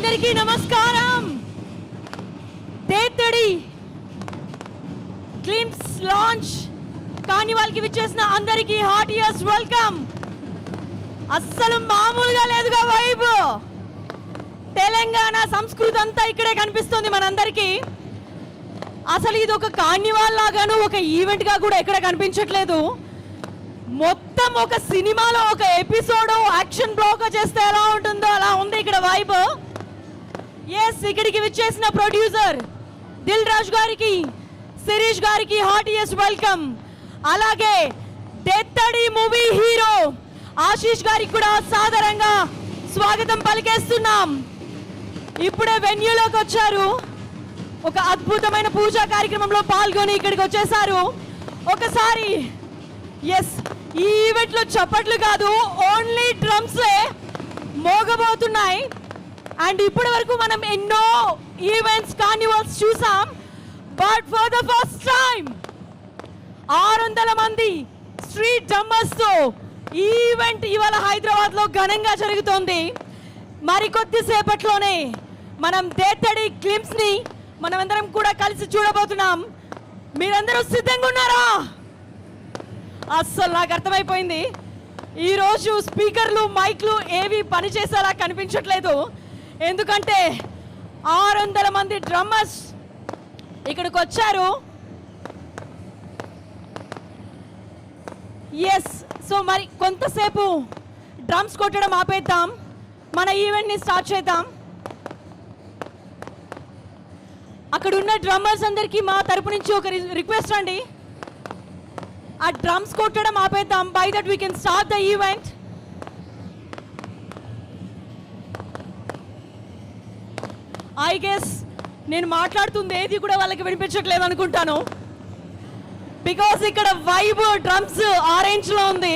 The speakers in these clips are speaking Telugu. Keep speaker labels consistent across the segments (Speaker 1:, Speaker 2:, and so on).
Speaker 1: అందరికీ నమస్కారం. దేత్తడి గ్లిమ్స్ లాంచ్ కార్నివాల్ కి విచ్చేసిన అందరికీ హార్టియస్ట్ వెల్కమ్. అస్సలు మామూలుగా లేదుగా వైబ్. తెలంగాణ సంస్కృతి అంతా ఇక్కడే కనిపిస్తుంది మనందరికీ. అసలు ఇది ఒక కార్నివాల్ లాగాను ఒక ఈవెంట్ గా కూడా ఎక్కడ కనిపించట్లేదు. మొత్తం ఒక సినిమాలో ఒక ఎపిసోడ్ యాక్షన్ బ్లాక్ చేస్తే ఎలా ఉంటుందో అలా ఉంది ఇక్కడ వైబ్. ఎస్, ఇక్కడికి విచ్చేసిన ప్రొడ్యూసర్ దిల్ రాజు గారికి, శిరీష్ గారికి హార్టియస్ట్ వెల్కమ్. అలాగే దెత్తడి మూవీ హీరో ఆశీష్ గారికి కూడా సాదరంగా స్వాగతం పలికేస్తున్నాం. ఇప్పుడే వెన్యూలోకి వచ్చారు, ఒక అద్భుతమైన పూజా కార్యక్రమంలో పాల్గొని ఇక్కడికి వచ్చేసారు. ఒకసారి ఎస్, ఈ ఈవెంట్లో చప్పట్లు కాదు, ఓన్లీ డ్రమ్సే మోగబోతున్నాయి. అండ్ ఇప్పటి వరకు మనం ఎన్నో ఈవెంట్స్ కార్నివాల్స్ చూసాం, but for the first time 600 మంది స్ట్రీట్ డ్రమ్మర్స్తో ఈవెంట్ ఇవాళ హైదరాబాద్లో ఘనంగా జరుగుతోంది. మరికొద్దిసేపట్లోనే మనం దేత్తడి గ్లిమ్స్ని మనమందరం కూడా కలిసి చూడబోతున్నాం. మీరందరూ సిద్ధంగా ఉన్నారా? అస్సలు నాకు అర్థమైపోయింది, ఈరోజు స్పీకర్లు మైక్లు ఏవి పనిచేసేలా కనిపించట్లేదు. ఎందుకంటే 600 మంది డ్రమ్మర్స్ ఇక్కడికి వచ్చారు. ఎస్, సో మరి కొంతసేపు డ్రమ్స్ కొట్టడం ఆపేద్దాం, మన ఈవెంట్ని స్టార్ట్ చేద్దాం. అక్కడ ఉన్న డ్రమ్మర్స్ అందరికీ మా తరపు నుంచి ఒక రిక్వెస్ట్ అండి, ఆ డ్రమ్స్ కొట్టడం ఆపేద్దాం. By that we can start the event. I guess నేను మాట్లాడుతుంది ఏది కూడా వాళ్ళకి వినిపించట్లేదు అనుకుంటాను, బికాస్ ఇక్కడ వైబ్ డ్రమ్స్ ఆరెంజ్లో ఉంది.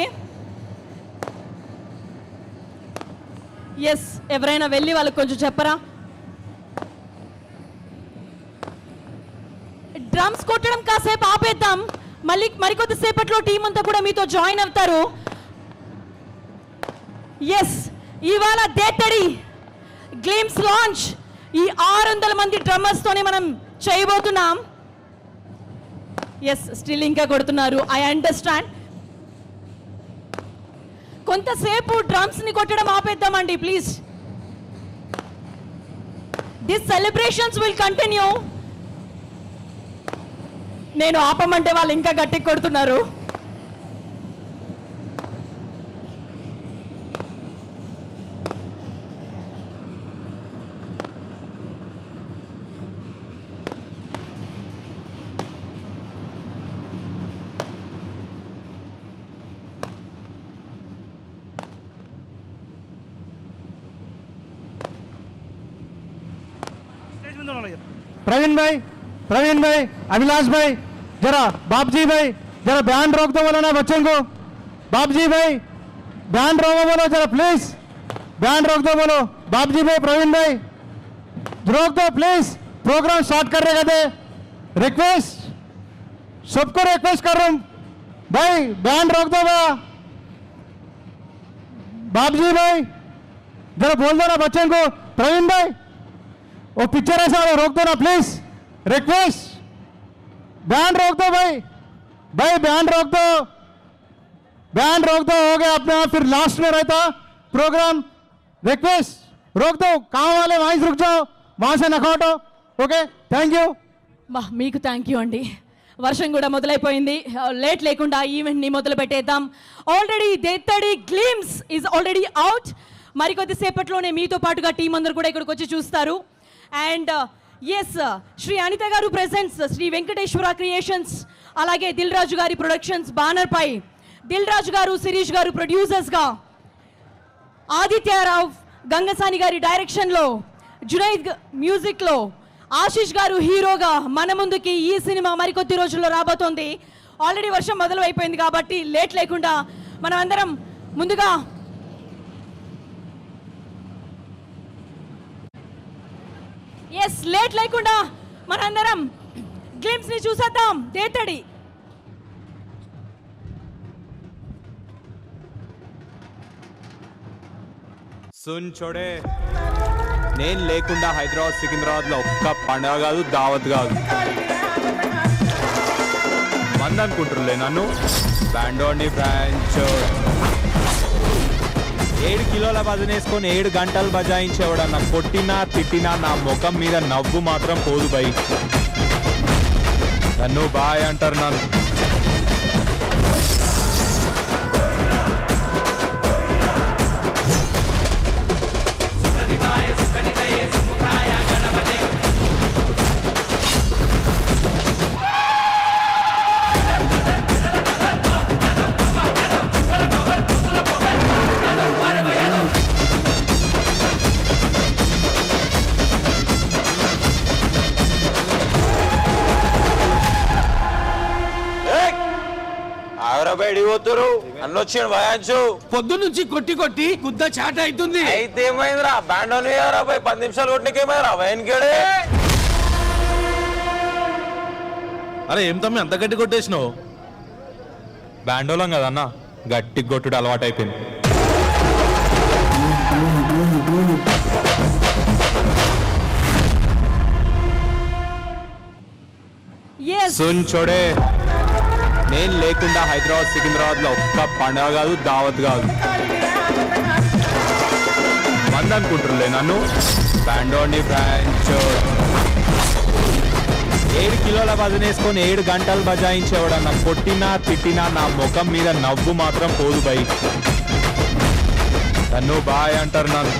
Speaker 1: ఎస్, ఎవరైనా వెళ్ళి వాళ్ళకి కొంచెం చెప్పరా? డ్రమ్స్ కొట్టడం కాసేపు ఆపేద్దాం, మళ్ళీ మరికొద్దిసేపట్లో టీం అంతా కూడా మీతో జాయిన్ అవుతారు. ఎస్, ఇవాళ దేత్తడి గ్లిమ్స్ లాంచ్ ఈ 600 మంది డ్రమ్మర్స్తోనే మనం చేయబోతున్నాం. ఎస్, స్టిల్ ఇంకా కొడుతున్నారు, ఐ అండర్స్టాండ్. కొంతసేపు డ్రమ్స్ని కొట్టడం ఆపేద్దామండి please. This celebrations will continue. నేను ఆపమంటే వాళ్ళు ఇంకా గట్టిగా కొడుతున్నారు.
Speaker 2: प्रवीण भाई, अभिलाष भाई, जरा बापजी भाई जरा बैंड रोक दो बोलो ना बच्चों को. बापजी भाई बैंड रोको बोलो जरा प्लीज, बैंड रोक दो बोलो. बापजी भाई, प्रवीण भाई रोक दो प्लीज, प्रोग्राम स्टार्ट कर रहे थे. रिक्वेस्ट, सबको रिक्वेस्ट कर रहा हूँ भाई, बैंड रोक दो बा. बापजी भाई जरा बोल दो ना बच्चों को. प्रवीण भाई वो पिक्चर ऐसा रोक दो ना प्लीज, रिक्वेस्ट. बैंड रोक दो भाई, भाई बैंड रोक दो, बैंड रोक दो. हो गया अपने आप, फिर लास्ट में रहता प्रोग्राम. रिक्वेस्ट रोक दो, काम वाले वहीं रुक जाओ, वहां से नखोटो. Okay, thank you.
Speaker 1: మీకు థ్యాంక్ యూ అండి. వర్షం కూడా మొదలైపోయింది, లేట్ లేకుండా ఈవెంట్ని మొదలు పెట్టేద్దాం. Already Dethadi glimpse is already out. మరికొద్దిసేపట్లోనే మీతో పాటుగా టీం అందరూ కూడా ఇక్కడికి వచ్చి చూస్తారు. అండ్ ఎస్, శ్రీ అనిత గారు ప్రెజెంట్స్ శ్రీ వెంకటేశ్వర క్రియేషన్స్, అలాగే దిల్ రాజు గారి ప్రొడక్షన్స్ బ్యానర్ పై దిల్ రాజు గారు, శిరీష్ గారు ప్రొడ్యూసర్స్గా, ఆదిత్యరావు గంగసాని గారి డైరెక్షన్లో, జునైద్ మ్యూజిక్లో, ఆశీష్ గారు హీరోగా మన ముందుకి ఈ సినిమా మరికొద్ది రోజుల్లో రాబోతోంది. ఆల్రెడీ వర్షం మొదలు అయిపోయింది కాబట్టి లేట్ లేకుండా మనం అందరం ముందుగా ఎస్ లేట్ లేకుండా మనందరం గ్లిమ్స్ ని చూసేద్దాం. దేత్తడి
Speaker 3: सुन छोड़े నేను లేకుండా హైదరాబాద్ సికింద్రాబాద్లో ఒక్క పండగ కాదు, దావత్ కాదు. మంది అనుకుంటుర్లే నన్ను, బ్యాండోని బ్రాంచ్ 7 కిలోల వజనేసుకొని 7 గంటలు బజాయించేవాడన్న కొట్టినా తిట్టినా నా ముఖం మీద నవ్వు మాత్రం పోదు బై. నన్ను బాయ్ అంటారు నన్ను.
Speaker 4: పోతురు అన్న వచ్చాడు భయాంచు
Speaker 5: పొద్దు నుంచి కొట్టి కొట్టి గుద్ద చాట అవుతుంది.
Speaker 4: అయితే ఏమైందిరా బ్యాండోన్ 10 నిమిషాలు కొట్టినకేమైందిరా వైన్కేడే.
Speaker 3: అరే ఏం తమ్మి అంత గట్టి కొట్టేసినావు? బ్యాండోలం కదన్న, గట్టి కొట్టుడు అలవాటు అయిపోయింది. సున్ చోడే, నేను లేకుండా హైదరాబాద్ సికింద్రాబాద్లో ఒక్క పండగ కాదు, దావత్ కాదు. మంది అనుకుంటుర్లే నన్ను, బ్యాండోని బ్రాంచ్ 7 కిలోల వజనేసుకొని 7 గంటలు బజాయించేవాడన్న కొట్టినా తిట్టినా నా ముఖం మీద నవ్వు మాత్రం పోదు బై. నన్ను బాయ్ అంటారు నన్ను.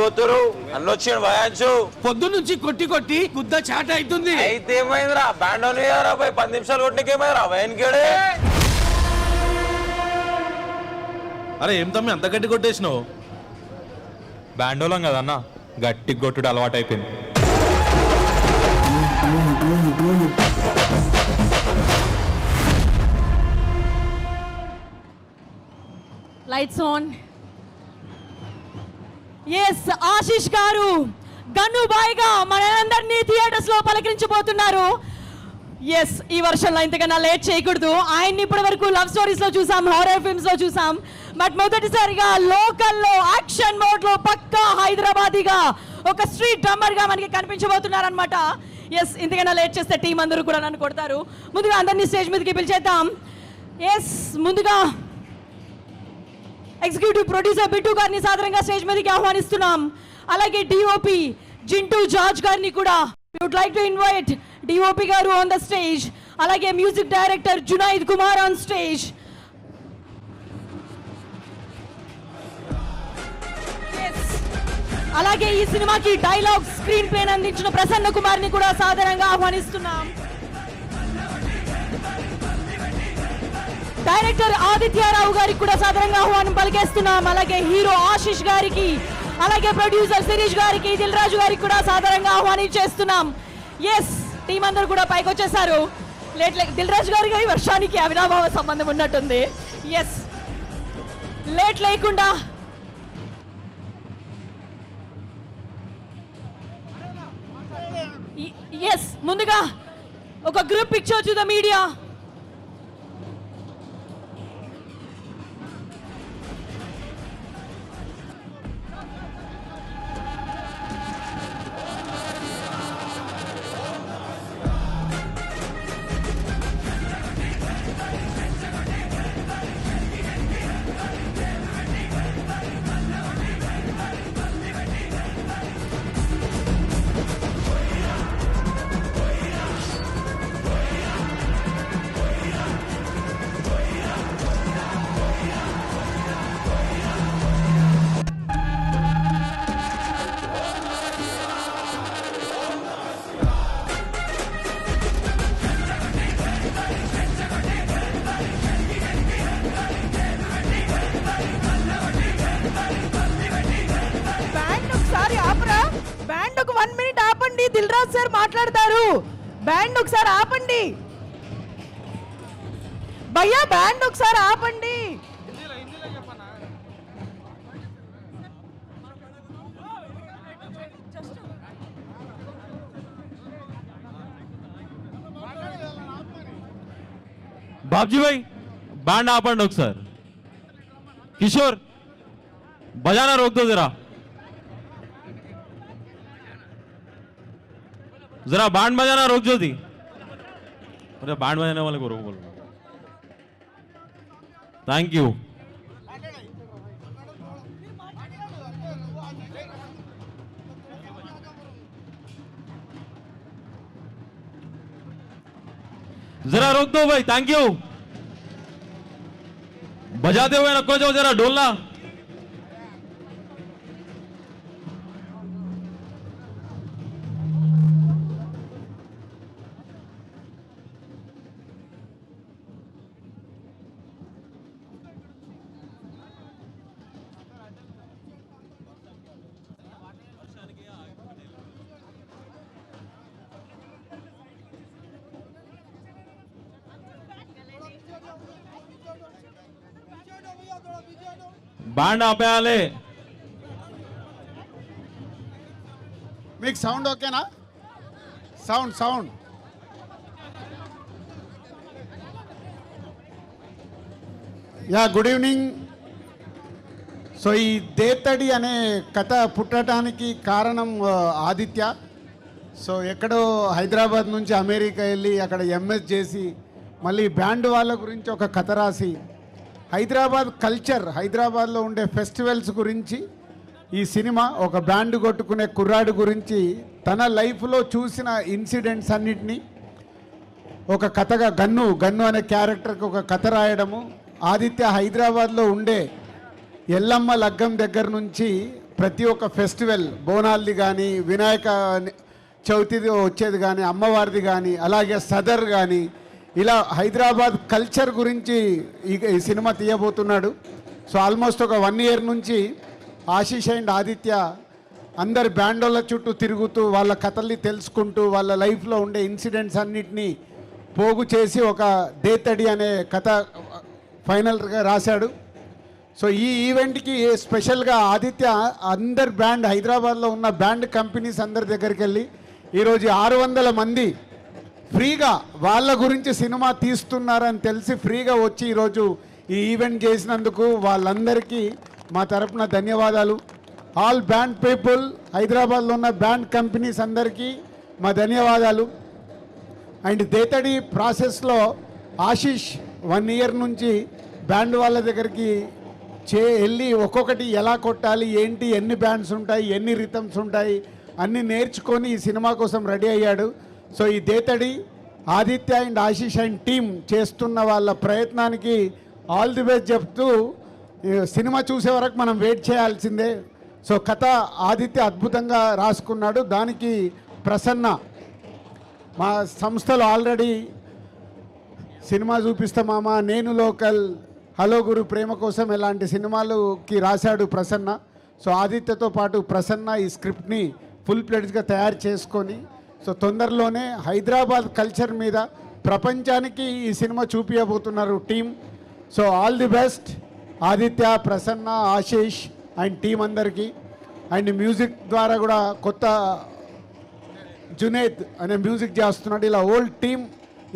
Speaker 4: పోతురు అన్న వచ్చాడు భయాంచు
Speaker 5: పొద్దు నుంచి కొట్టి కొట్టి గుద్ద చాట అవుతుంది.
Speaker 4: అయితే ఏమైందిరా బ్యాండోన్ 10 నిమిషాలు కొట్టినకేమైందిరా వైన్కేడే.
Speaker 3: అరే ఏం తమ్మి అంత గట్టి కొట్టేసినావు? బ్యాండోలం కదన్న, గట్టి కొట్టుడు అలవాటు అయిపోయింది.
Speaker 1: Lights on. ఎస్, ఆశీష్ గారు గన్నుబాయిగా మనందరినీ థియేటర్స్ లో పలకరించబోతున్నారు. ఎస్, ఈ వర్షంలో ఇంతకన్నా లేట్ చేయకూడదు. ఆయన్ని ఇప్పటి వరకు లవ్ స్టోరీస్ లో చూసాం, హారర్ ఫిల్మ్స్ లో చూసాం, బట్ మొదటిసారిగా లోకల్లో యాక్షన్ మోడ్ లో పక్కా హైదరాబాదీగా ఒక స్ట్రీట్ డ్రమ్మర్ గా మనకి కనిపించబోతున్నారు అనమాట. ఎస్, ఇంతకన్నా లేట్ చేస్తే టీం అందరూ కూడా నన్ను కొడతారు. ముందుగా అందరినీ స్టేజ్ మీదకి పిలిచేద్దాం. ఎస్, ముందుగా ఎగ్జిక్యూటివ్ ప్రొడ్యూసర్ బిట్టు గారిని సాధారణంగా స్టేజ్ మీదకి ఆహ్వానిస్తున్నాం. అలాగే డిఓపి జింటూ జార్జ్ గారిని కూడా we would like to invite DOP గారు ఆన్ ద స్టేజ్. అలాగే music director Junaid Kumar on stage. అలాగే ఈ సినిమాకి డైలాగ్ స్క్రీన్ ప్లే అందించిన ప్రసన్న కుమార్ ని కూడా సాధారణంగా ఆహ్వానిస్తున్నాం. డైరెక్టర్ ఆదిత్యారావు గారికి కూడా సాధారణంగా ఆహ్వానం పలికేస్తున్నాం. అలాగే హీరో ఆశీష్ గారికి, అలాగే ప్రొడ్యూసర్ శిరీష్ గారికి, దిల్ రాజు గారికి కూడా సాధారణంగా ఆహ్వానించేస్తున్నాం. ఎస్, టీం అందరూ కూడా పైకి వచ్చేసారు. దిల్ రాజు గారికి వర్షానికి అవినాభావ సంబంధం ఉన్నట్టుంది. ఎస్, లేట్ లేకుండా ఎస్, ముందుగా ఒక group picture to the media. మాట్లాడతారు. బ్యాండ్ ఒకసారి ఆపండి భయ్యా, బ్యాండ్ ఒకసారి ఆపండి.
Speaker 3: బాబ్జీ భాయ్ బ్యాండ్ ఆపండి ఒకసారి. కిషోర్ బజానా రోక్ దో జరా जरा बैंड बजाना रोक जो थी. अरे बैंड बजाने वाले को रोक बोलो. Thank you. जरा रोक दो भाई. Thank you. बजाते हुए नको जाओ जरा ढोलना. బ్యాండ్ ఆపేయాలి.
Speaker 2: మీకు సౌండ్ ఓకేనా? Sound yeah, good evening. So ఈ దేతడి అనే కథ పుట్టడానికి కారణం ఆదిత్య. సో ఎక్కడో హైదరాబాద్ నుంచి అమెరికా వెళ్ళి అక్కడ ఎంఎస్ చేసి మళ్ళీ బ్యాండ్ వాళ్ళ గురించి ఒక కథ రాసి హైదరాబాద్ కల్చర్, హైదరాబాద్లో ఉండే ఫెస్టివల్స్ గురించి ఈ సినిమా ఒక బ్యాండ్ కొట్టుకునే కుర్రాడు గురించి తన లైఫ్లో చూసిన ఇన్సిడెంట్స్ అన్నిటినీ ఒక కథగా గన్ను అనే క్యారెక్టర్కి ఒక కథ రాయడము. ఆదిత్య హైదరాబాద్లో ఉండే ఎల్లమ్మ లగ్గం దగ్గర నుంచి ప్రతి ఒక్క ఫెస్టివల్, బోనాల్ది కానీ, వినాయక చవితిది వచ్చేది కానీ, అమ్మవారిది కానీ, అలాగే సదర్ కానీ, ఇలా హైదరాబాద్ కల్చర్ గురించి ఈ సినిమా తీయబోతున్నాడు. సో ఆల్మోస్ట్ ఒక 1 year నుంచి ఆశీష్ అండ్ ఆదిత్య అందరి బ్యాండోళ్ళ చుట్టూ తిరుగుతూ వాళ్ళ కథల్ని తెలుసుకుంటూ వాళ్ళ లైఫ్లో ఉండే ఇన్సిడెంట్స్ అన్నిటినీ పోగు చేసి ఒక దేతడి అనే కథ ఫైనల్గా రాశాడు. సో ఈ ఈవెంట్కి స్పెషల్గా ఆదిత్య అందరి బ్యాండ్, హైదరాబాద్లో ఉన్న బ్యాండ్ కంపెనీస్ అందరి దగ్గరికి వెళ్ళి ఈరోజు 600 మంది ఫ్రీగా వాళ్ళ గురించి సినిమా తీస్తున్నారని తెలిసి ఫ్రీగా వచ్చి ఈరోజు ఈ ఈవెంట్ చేసినందుకు వాళ్ళందరికీ మా తరపున ధన్యవాదాలు. ఆల్ బ్యాండ్ పీపుల్, హైదరాబాద్లో ఉన్న బ్యాండ్ కంపెనీస్ అందరికీ మా ధన్యవాదాలు. అండ్ దేతడి ప్రాసెస్లో ఆశీష్ 1 year నుంచి బ్యాండ్ వాళ్ళ దగ్గరికి వెళ్ళి ఒక్కొక్కటి ఎలా కొట్టాలి, ఏంటి, ఎన్ని బ్యాండ్స్ ఉంటాయి, ఎన్ని రిథమ్స్ ఉంటాయి అన్నీ నేర్చుకొని ఈ సినిమా కోసం రెడీ అయ్యాడు. సో ఈ Dethadi Aditya and Ashish and team చేస్తున్న వాళ్ళ ప్రయత్నానికి ఆల్ ది బెస్ట్ చెప్తూ సినిమా చూసే వరకు మనం వెయిట్ చేయాల్సిందే. సో కథ ఆదిత్య అద్భుతంగా రాసుకున్నాడు. దానికి ప్రసన్న మా సంస్థలో ఆల్రెడీ సినిమా చూపిస్తామామ, నేను లోకల్, హలో గురు, ప్రేమ కోసం ఇలాంటి సినిమాలకి రాశాడు ప్రసన్న. సో ఆదిత్యతో పాటు ప్రసన్న ఈ స్క్రిప్ట్ని ఫుల్ ప్లెడ్జ్గా తయారు చేసుకొని సో తొందరలోనే హైదరాబాద్ కల్చర్ మీద ప్రపంచానికి ఈ సినిమా చూపించబోతున్నారు team. So all the best Aditya, Prasanna, Ashish and team అందరికీ. అండ్ మ్యూజిక్ ద్వారా కూడా కొత్త జునేద్ అనే మ్యూజిక్ చేస్తున్నాడు. ఇలా ఓల్డ్ టీం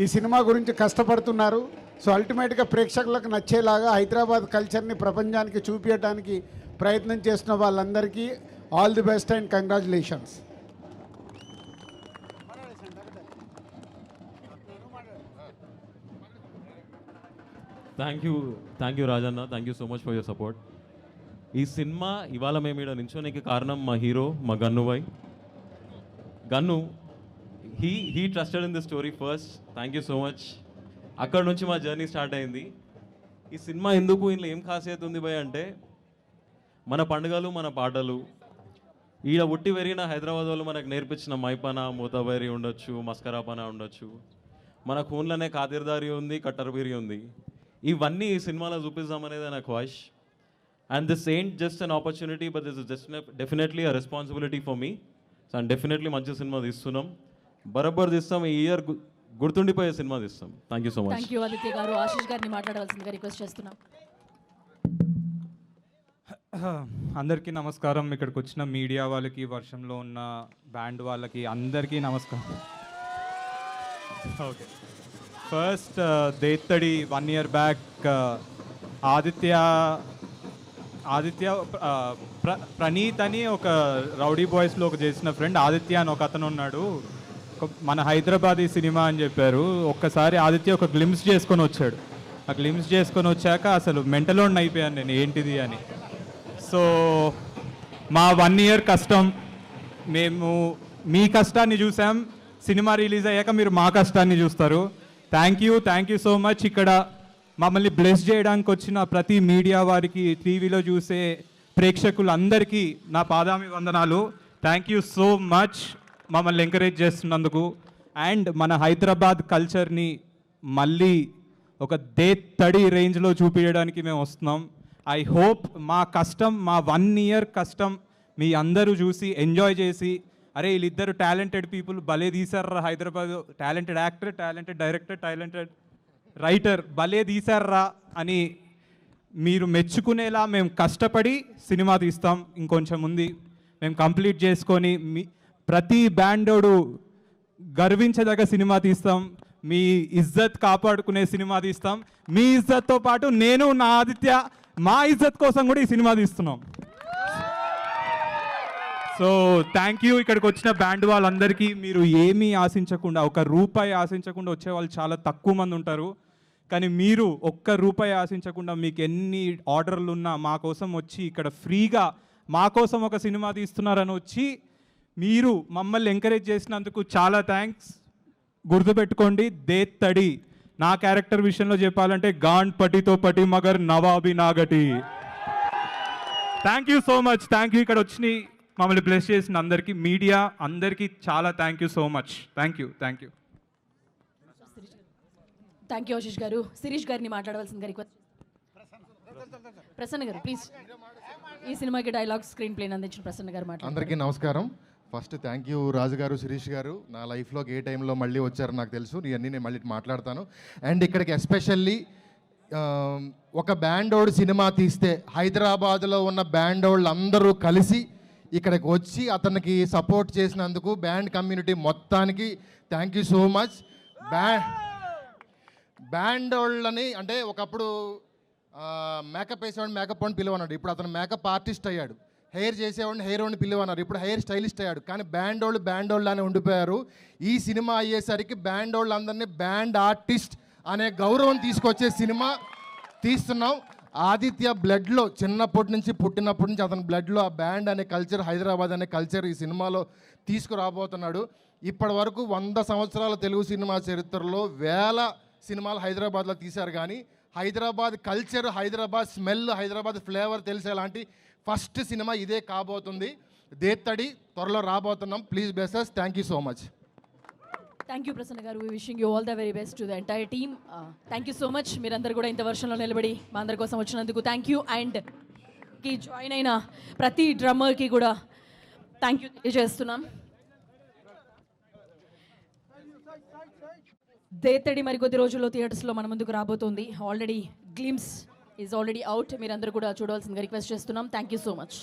Speaker 2: ఈ సినిమా గురించి కష్టపడుతున్నారు. సో అల్టిమేట్గా ప్రేక్షకులకు నచ్చేలాగా హైదరాబాద్ కల్చర్ని ప్రపంచానికి చూపించడానికి ప్రయత్నం చేస్తున్న వాళ్ళందరికీ all the best and congratulations.
Speaker 3: Thank you Rajanna. Thank you so much for your support. ఈ సినిమా ఇవాళ మేము ఇక్కడ నించోనికి కారణం మా హీరో, మా gun Bhai. Gun he trusted in the story first. Thank you so much. అక్కడ నుంచి మా జర్నీ స్టార్ట్ అయింది. ఈ సినిమా ఎందుకు, ఇందులో ఏం ఖాసియత ఉంది భయ్ అంటే, మన పండుగలు, మన పాటలు, ఈడ ఉట్టి పెరిగిన హైదరాబాద్ వాళ్ళు మనకు నేర్పించిన మైపన, మూతబైరి ఉండొచ్చు, మస్కరాపన ఉండొచ్చు, మన ఖూన్లోనే ఖాతిర్దారీ ఉంది, కట్టర్బీరి ఉంది. ఇవన్నీ ఈ సినిమాలో చూపిస్తామనేది నా ఖ్వాయిష్. And this ain't just an opportunity, but this is just definitely a responsibility for me. So and definitely మంచి సినిమా తీస్తున్నాం. బరబ్బర్ తీస్తాం. ఈ ఇయర్ గుర్తుండిపోయే సినిమా తీస్తాం. Thank you so much.
Speaker 1: Thank you Aditya గారు. ఆశీష్ గారిని మాట్లాడవలసిందిగా రిక్వెస్ట్ చేస్తున్నాం.
Speaker 6: అందరికీ నమస్కారం. ఇక్కడికి వచ్చిన మీడియా వాళ్ళకి, వర్షంలో ఉన్న బ్యాండ్ వాళ్ళకి అందరికీ నమస్కారం. Okay, first Dethadi 1 year back Aditya Praneeth అని ఒక రౌడీ బాయ్స్లో ఒక చేసిన ఫ్రెండ్ ఆదిత్య అని ఒక అతను ఉన్నాడు. మన హైదరాబాదీ సినిమా అని చెప్పారు. ఒక్కసారి ఆదిత్య ఒక గ్లిమ్స్ చేసుకొని వచ్చాడు. ఆ గ్లిమ్స్ చేసుకొని వచ్చాక అసలు మెంటలోన్ అయిపోయాను నేను, ఏంటిది అని. సో మా 1 year కష్టం, మేము మీ కష్టాన్ని చూసాం. సినిమా రిలీజ్ అయ్యాక మీరు మా కష్టాన్ని చూస్తారు. Thank you so much. ఇక్కడ మమ్మల్ని బ్లెస్ చేయడానికి వచ్చిన ప్రతి మీడియా వారికి, టీవీలో చూసే ప్రేక్షకులందరికీ నా పాదామి వందనాలు. థ్యాంక్ యూ సో మచ్ మమ్మల్ని ఎంకరేజ్ చేస్తున్నందుకు. అండ్ మన హైదరాబాద్ కల్చర్ని మళ్ళీ ఒక దేత్తడి రేంజ్లో చూపించడానికి మేము వస్తున్నాం. ఐ హోప్ మా కష్టం, మా 1 year కష్టం మీ అందరూ చూసి ఎంజాయ్ చేసి, అరే వీళ్ళిద్దరు టాలెంటెడ్ పీపుల్ భలే తీశారా Hyderabad, talented actor, talented director, talented writer భలే తీశారా అని మీరు మెచ్చుకునేలా మేము కష్టపడి సినిమా తీస్తాం. ఇంకొంచెం ఉంది, మేము కంప్లీట్ చేసుకొని ప్రతి బ్యాండోడు గర్వించదగ్గ సినిమా తీస్తాం. మీ ఇజ్జత్ కాపాడుకునే సినిమా తీస్తాం. మీ ఇజ్జత్తో పాటు నేను, నా ఆదిత్య, మా ఇజ్జత్ కోసం కూడా ఈ సినిమా తీస్తున్నాం. So thank you. ఇక్కడికి వచ్చిన బ్యాండ్ వాళ్ళందరికీ. మీరు ఏమీ ఆశించకుండా, ₹1 ఆశించకుండా వచ్చే వాళ్ళు చాలా తక్కువ మంది ఉంటారు. కానీ మీరు ₹1 ఆశించకుండా, మీకు ఎన్ని ఆర్డర్లు ఉన్నా మా కోసం వచ్చి ఇక్కడ ఫ్రీగా మా కోసం ఒక సినిమా తీస్తున్నారని వచ్చి మీరు మమ్మల్ని ఎంకరేజ్ చేసినందుకు చాలా థ్యాంక్స్. గుర్తుపెట్టుకోండి, దేత్తడి నా క్యారెక్టర్ విషయంలో చెప్పాలంటే గాండ్ పటితో పటి మగర్ నవాబి నాగటి. Thank you so much. Thank you. ఇక్కడ వచ్చి మమ్మల్ని బ్లెస్ చేసిన అందరికీ, మీడియా అందరికీ చాలా thank you so much. Thank you.
Speaker 1: Thank you Ashish గారు. శిరీష్ గారిని మాట్లాడవలసిందిగా రిక్వెస్ట్. ప్రసన్న గారు ప్లీజ్. ఈ సినిమాకి డైలాగ్ స్క్రీన్ ప్లేని అందించిన ప్రసన్న గారు మాట్లాడారు.
Speaker 7: అందరికీ నమస్కారం. ఫస్ట్ థ్యాంక్ యూ రాజు గారు, శిరీష్ గారు. నా లైఫ్లోకి ఏ టైంలో మళ్ళీ వచ్చారో నాకు తెలుసు. ఇవన్నీ నేను మళ్ళీ మాట్లాడతాను. అండ్ ఇక్కడికి ఎస్పెషల్లీ ఒక బ్యాండోడ్ సినిమా తీస్తే హైదరాబాద్లో ఉన్న బ్యాండోళ్ళు అందరూ కలిసి ఇక్కడికి వచ్చి అతనికి సపోర్ట్ చేసినందుకు బ్యాండ్ కమ్యూనిటీ మొత్తానికి థ్యాంక్ యూ సో మచ్. బ్యాండోళ్ళని అంటే ఒకప్పుడు మేకప్ వేసేవాడిని మేకప్ అని పిలువన్నాడు, ఇప్పుడు అతను మేకప్ ఆర్టిస్ట్ అయ్యాడు. హెయిర్ చేసేవాడిని హెయిర్ అని పిలువన్నారు, ఇప్పుడు హెయిర్ స్టైలిస్ట్ అయ్యాడు. కానీ బ్యాండోళ్ళు అని ఉండిపోయారు. ఈ సినిమా అయ్యేసరికి బ్యాండోళ్ళు అందరినీ బ్యాండ్ ఆర్టిస్ట్ అనే గౌరవం తీసుకొచ్చే సినిమా తీస్తున్నాం. ఆదిత్య బ్లడ్లో చిన్నప్పటి నుంచి, పుట్టినప్పటి నుంచి అతని బ్లడ్లో ఆ బ్యాండ్ అనే కల్చర్, హైదరాబాద్ అనే కల్చర్ ఈ సినిమాలో తీసుకురాబోతున్నాడు. ఇప్పటి వరకు 100 సంవత్సరాల తెలుగు సినిమా చరిత్రలో వేల సినిమాలు హైదరాబాద్లో తీశారు. కానీ Hyderabad culture, Hyderabad smell, Hyderabad flavour తెలిసేలాంటి ఫస్ట్ సినిమా ఇదే కాబోతుంది. దేత్తడి త్వరలో రాబోతున్నాం. Please bless us. Thank you so much.
Speaker 1: Thank you Prasanna గారు. We wishing you all the very best to the entire team. Thank you so much. మీరందరూ కూడా ఇంత వర్షంలో నిలబడి మా అందరి కోసం వచ్చినందుకు థ్యాంక్ యూ. అండ్ కి జాయిన్ అయిన ప్రతి డ్రమ్మర్కి కూడా థ్యాంక్ యూ తెలియజేస్తున్నాం. దేత్తడి మరికొద్ది రోజుల్లో థియేటర్స్లో మన ముందుకు రాబోతోంది. Already glimpse is already out. మీరందరూ కూడా చూడవలసిందిగా రిక్వెస్ట్ చేస్తున్నాం. Thank you so much.